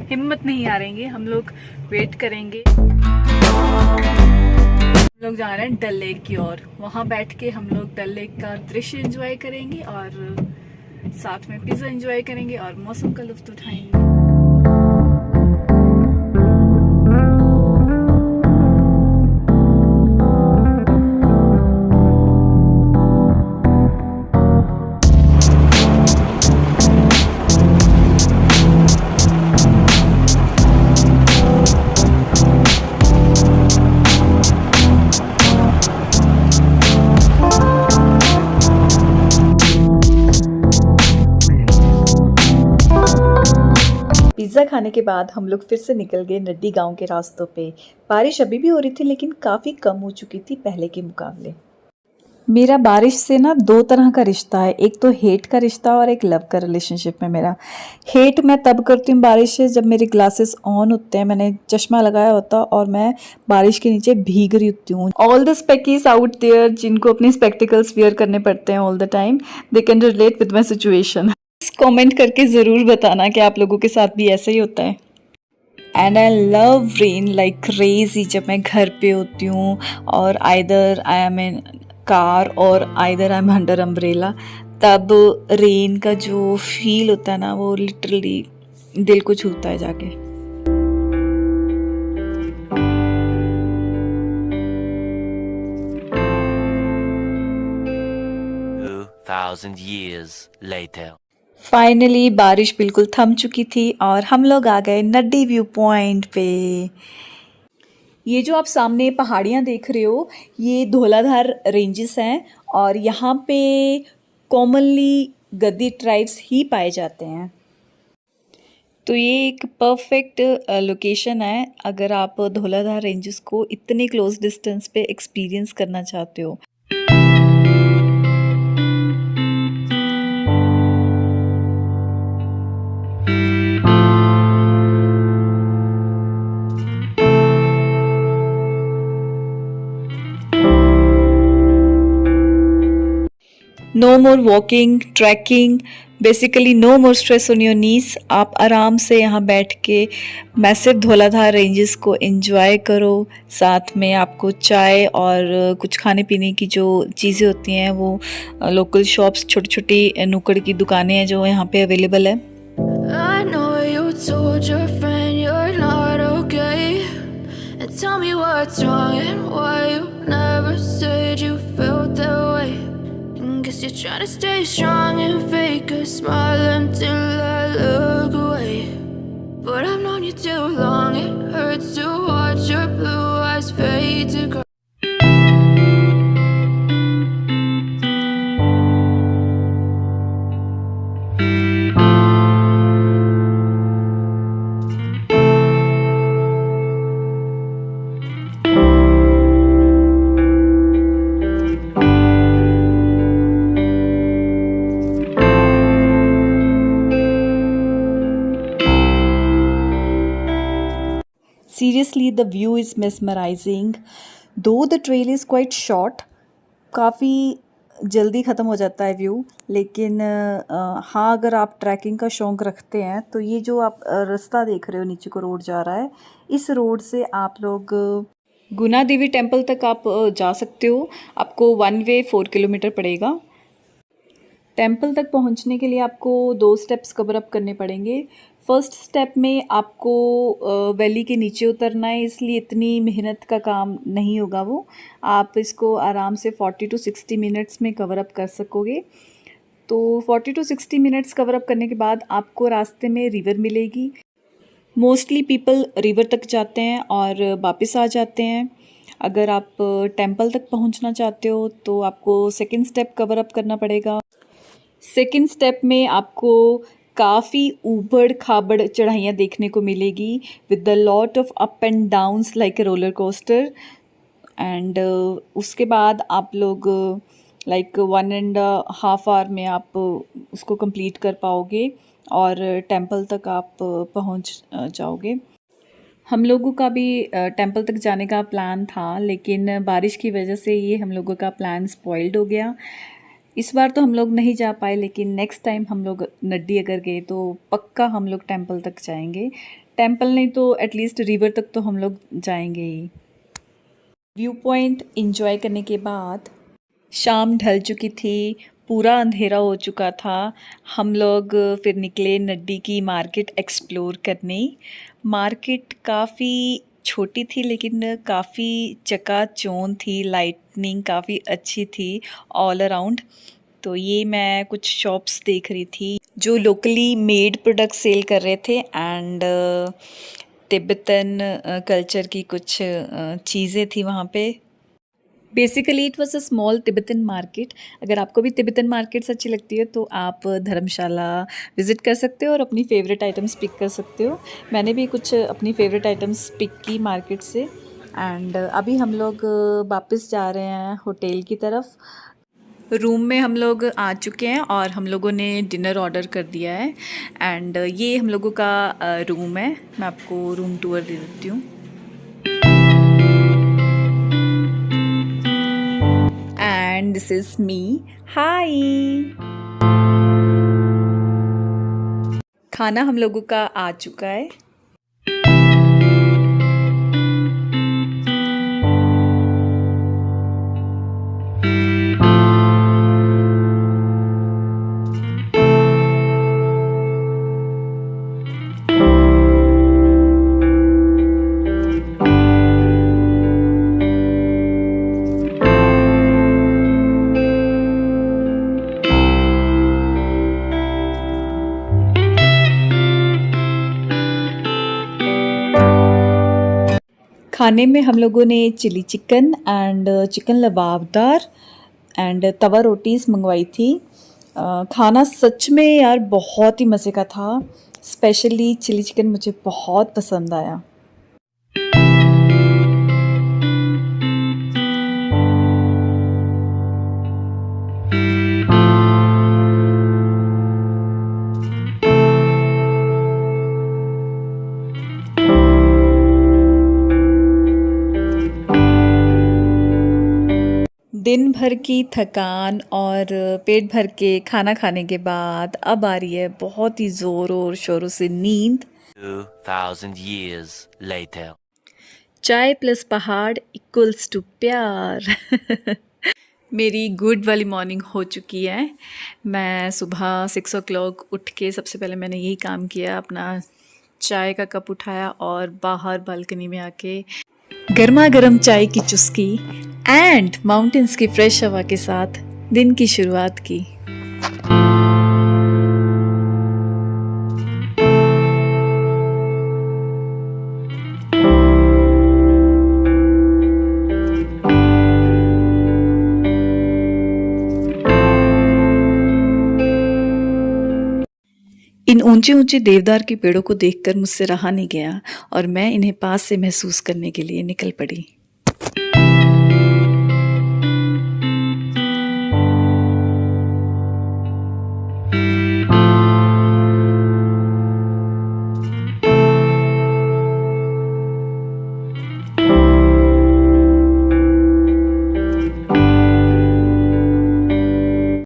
हिम्मत नहीं हारेंगे, हम लोग वेट करेंगे। हम लोग जा रहे हैं डल लेक की ओर। वहाँ बैठ के हम लोग डल लेक का दृश्य एंजॉय करेंगे और साथ में पिज्जा एंजॉय करेंगे और मौसम का लुत्फ उठाएंगे। पिज़्ज़ा खाने के बाद हम लोग फिर से निकल गए नड्डी गांव के रास्तों पे। बारिश अभी भी हो रही थी लेकिन काफ़ी कम हो चुकी थी पहले के मुकाबले। मेरा बारिश से ना दो तरह का रिश्ता है, एक तो हेट का रिश्ता और एक लव का रिलेशनशिप है मेरा। हेट मैं तब करती हूँ बारिश से जब मेरे ग्लासेस ऑन होते हैं, मैंने चश्मा लगाया होता और मैं बारिश के नीचे भीग रही होती हूँ। ऑल द स्पेकीज आउट देयर जिनको अपने स्पेक्टिकल्स वियर करने पड़ते हैं all the time, they can relate with my situation. Comment करके ज़रूर बताना कि आप लोगों के साथ भी ऐसा ही होता है। And I love rain like crazy. जब मैं घर पे होती हूँ और either I am in car और either I am under umbrella, तब रेन का जो फील होता है ना वो लिटरली दिल को छूता है जाके। 2,000 years later. फाइनली बारिश बिल्कुल थम चुकी थी और हम लोग आ गए नड्डी व्यू पॉइंट पे। ये जो आप सामने पहाड़ियाँ देख रहे हो ये धौलाधार रेंजेस हैं और यहाँ पे कॉमनली गद्दी ट्राइब्स ही पाए जाते हैं। तो ये एक परफेक्ट लोकेशन है अगर आप धौलाधार रेंजेस को इतने क्लोज डिस्टेंस पे एक्सपीरियंस करना चाहते हो। No more walking, trekking, basically no more stress on your knees. आप आराम से यहाँ बैठ के मैसिव धौलाधार रेंजेस को एंजॉय करो। साथ में आपको चाय और कुछ खाने पीने की जो चीज़ें होती हैं वो लोकल शॉप्स, छोटी छोटी नुक्कड़ की दुकानें हैं जो यहाँ पे अवेलेबल है। I know you told your friend you're not okay, and tell me what's wrong and why you never said you felt that way. And guess you're trying to stay strong and fake a smile until I look away. But I've known you too long, it hurts to watch your blue eyes fade to gray. Seriously, the view is mesmerizing. Though the trail is quite short, काफ़ी जल्दी ख़त्म हो जाता है view, लेकिन हाँ अगर आप ट्रैकिंग का शौक़ रखते हैं तो ये जो आप रास्ता देख रहे हो नीचे को रोड जा रहा है, इस रोड से आप लोग गुना देवी टेम्पल तक आप जा सकते हो। आपको 1 वे 4 किलोमीटर पड़ेगा। टेम्पल तक पहुंचने के लिए आपको 2 स्टेप्स कवर अप करने पड़ेंगे। फर्स्ट स्टेप में आपको वैली के नीचे उतरना है, इसलिए इतनी मेहनत का काम नहीं होगा वो। आप इसको आराम से 40 to 60 मिनट्स में कवर अप कर सकोगे। तो 40 to 60 मिनट्स कवर अप करने के बाद आपको रास्ते में रिवर मिलेगी। मोस्टली पीपल रिवर तक जाते हैं और वापस आ जाते हैं। अगर आप टेम्पल तक पहुंचना चाहते हो तो आपको सेकंड स्टेप कवर अप करना पड़ेगा। सेकंड स्टेप में आपको काफ़ी ऊबड़ खाबड़ चढ़ाइयाँ देखने को मिलेगी with the lot of up and downs like a roller coaster. And उसके बाद आप लोग लाइक 1.5 आवर में आप उसको कंप्लीट कर पाओगे और टेम्पल तक आप पहुंच जाओगे। हम लोगों का भी टेम्पल तक जाने का प्लान था, लेकिन बारिश की वजह से ये हम लोगों का प्लान स्पॉइल्ड हो गया। इस बार तो हम लोग नहीं जा पाए, लेकिन नेक्स्ट टाइम हम लोग नड्डी अगर गए तो पक्का हम लोग टेम्पल तक जाएंगे। टेंपल नहीं तो एटलीस्ट रिवर तक तो हम लोग जाएंगे ही। व्यू पॉइंट इंजॉय करने के बाद शाम ढल चुकी थी, पूरा अंधेरा हो चुका था। हम लोग फिर निकले नड्डी की मार्केट एक्सप्लोर करने। मार्केट काफ़ी छोटी थी लेकिन काफ़ी चकाचौंध थी, लाइटनिंग काफ़ी अच्छी थी ऑल अराउंड। तो ये मैं कुछ शॉप्स देख रही थी जो लोकली मेड प्रोडक्ट सेल कर रहे थे एंड तिब्बतन कल्चर की कुछ चीज़ें थी वहाँ पे। Basically it was a small Tibetan market. अगर आपको भी तिब्बतन मार्केट्स अच्छी लगती है तो आप धर्मशाला विज़िट कर सकते हो और अपनी फ़ेवरेट आइटम्स पिक कर सकते हो। मैंने भी कुछ अपनी फ़ेवरेट आइटम्स पिक की मार्केट से एंड अभी हम लोग वापस जा रहे हैं होटल की तरफ। रूम में हम लोग आ चुके हैं और हम लोगों ने डिनर ऑर्डर कर दिया है एंड ये हम लोगों का रूम है। मैं आपको रूम टूर दे देती हूँ। And this is me. Hi. खाना हम लोगों का आ चुका है। खाने में हम लोगों ने chilli chicken and chicken lababdar and tawa rotis मंगवाई थी। खाना सच में यार बहुत ही मज़े का था। स्पेशली चिली चिकन मुझे बहुत पसंद आया। दिन भर की थकान और पेट भर के खाना खाने के बाद अब आ रही है बहुत ही ज़ोरों और शोरों से नींद। 2,000 years later. चाय प्लस पहाड़ इक्वल्स टू प्यार। मेरी गुड वाली मॉर्निंग हो चुकी है। मैं सुबह 6 o'clock उठ के सबसे पहले मैंने यही काम किया, अपना चाय का कप उठाया और बाहर बालकनी में आके गर्मा गर्म चाय की चुस्की एंड माउंटेन्स की फ्रेश हवा के साथ दिन की शुरुआत की। इन ऊंचे ऊंचे देवदार के पेड़ों को देखकर मुझसे रहा नहीं गया और मैं इन्हें पास से महसूस करने के लिए निकल पड़ी।